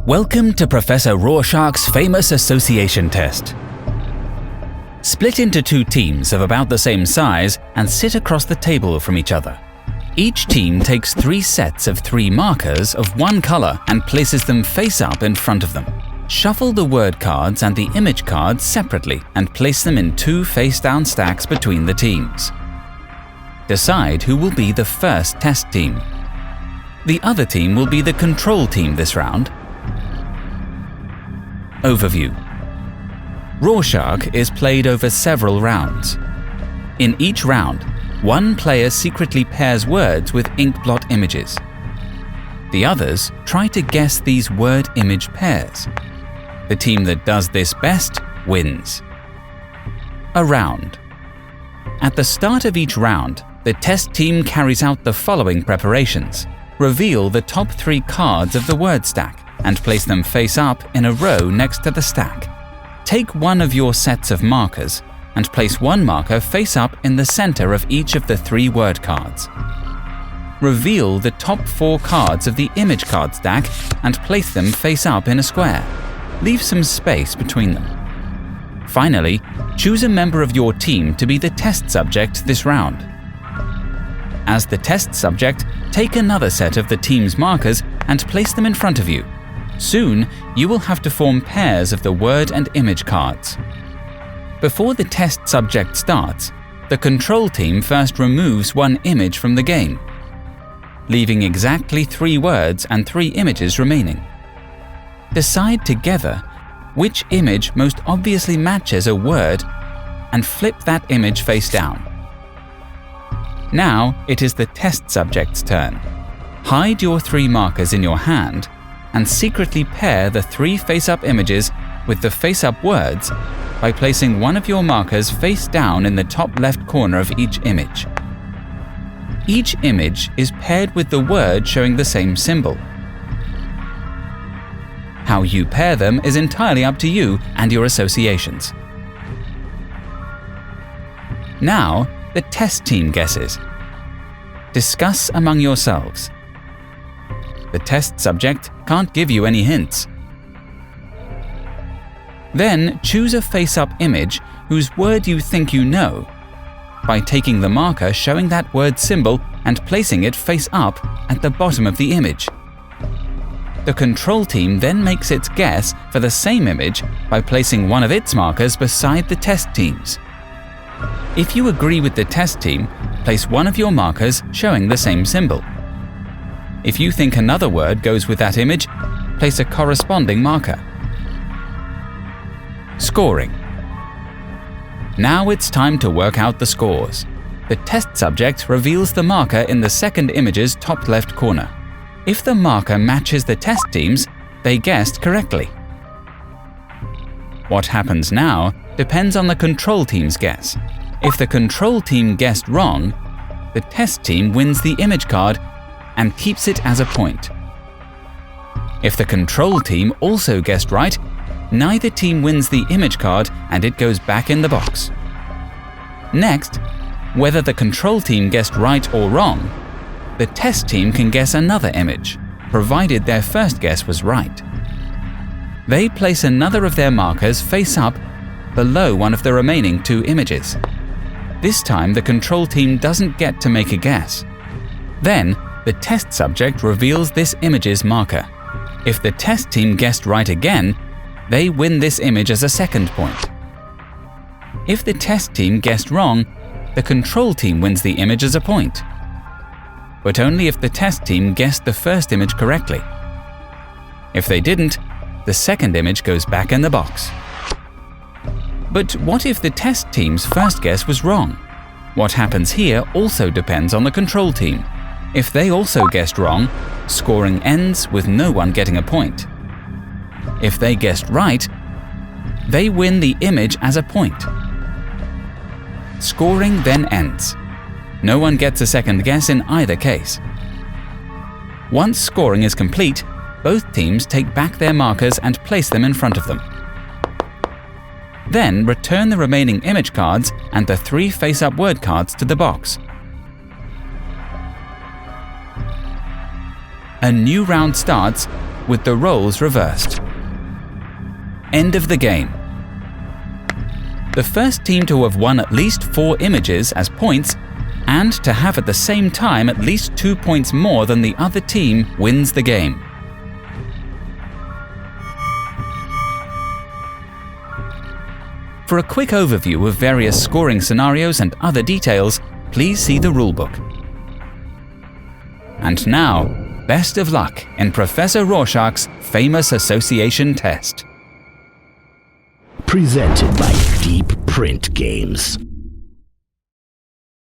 Welcome to Professor Rorschach's famous association test. Split into two teams of about the same size and sit across the table from each other. Each team takes 3 sets of 3 markers of one color and places them face up in front of them. Shuffle the word cards and the image cards separately and place them in 2 face-down stacks between the teams. Decide who will be the first test team. The other team will be the control team this round. Overview. Rorschach is played over several rounds. In each round, one player secretly pairs words with inkblot images. The others try to guess these word-image pairs. The team that does this best wins. A round. At the start of each round, the test team carries out the following preparations. Reveal the top 3 cards of the word stack and place them face up in a row next to the stack. Take one of your sets of markers and place one marker face up in the center of each of the 3 word cards. Reveal the top 4 cards of the image card stack and place them face up in a square. Leave some space between them. Finally, choose a member of your team to be the test subject this round. As the test subject, take another set of the team's markers and place them in front of you. Soon, you will have to form pairs of the word and image cards. Before the test subject starts, the control team first removes one image from the game, leaving exactly 3 words and 3 images remaining. Decide together which image most obviously matches a word and flip that image face down. Now it is the test subject's turn. Hide your 3 markers in your hand and secretly pair the 3 face-up images with the face-up words by placing one of your markers face down in the top left corner of each image. Each image is paired with the word showing the same symbol. How you pair them is entirely up to you and your associations. Now, the test team guesses. Discuss among yourselves. The test subject can't give you any hints. Then choose a face-up image whose word you think you know by taking the marker showing that word symbol and placing it face up at the bottom of the image. The control team then makes its guess for the same image by placing one of its markers beside the test team's. If you agree with the test team, place one of your markers showing the same symbol. If you think another word goes with that image, place a corresponding marker. Scoring. Now it's time to work out the scores. The test subject reveals the marker in the second image's top left corner. If the marker matches the test team's, they guessed correctly. What happens now depends on the control team's guess. If the control team guessed wrong, the test team wins the image card and keeps it as a point. If the control team also guessed right, neither team wins the image card and it goes back in the box. Next, whether the control team guessed right or wrong, the test team can guess another image, provided their first guess was right. They place another of their markers face up below one of the remaining 2 images. This time the control team doesn't get to make a guess. Then, the test subject reveals this image's marker. If the test team guessed right again, they win this image as a second point. If the test team guessed wrong, the control team wins the image as a point. But only if the test team guessed the first image correctly. If they didn't, the second image goes back in the box. But what if the test team's first guess was wrong? What happens here also depends on the control team. If they also guessed wrong, scoring ends with no one getting a point. If they guessed right, they win the image as a point. Scoring then ends. No one gets a second guess in either case. Once scoring is complete, both teams take back their markers and place them in front of them. Then return the remaining image cards and the 3 face-up word cards to the box. A new round starts with the roles reversed. End of the game. The first team to have won at least 4 images as points and to have at the same time at least 2 points more than the other team wins the game. For a quick overview of various scoring scenarios and other details, please see the rulebook. And now, best of luck in Professor Rorschach's famous association test. Presented by Deep Print Games.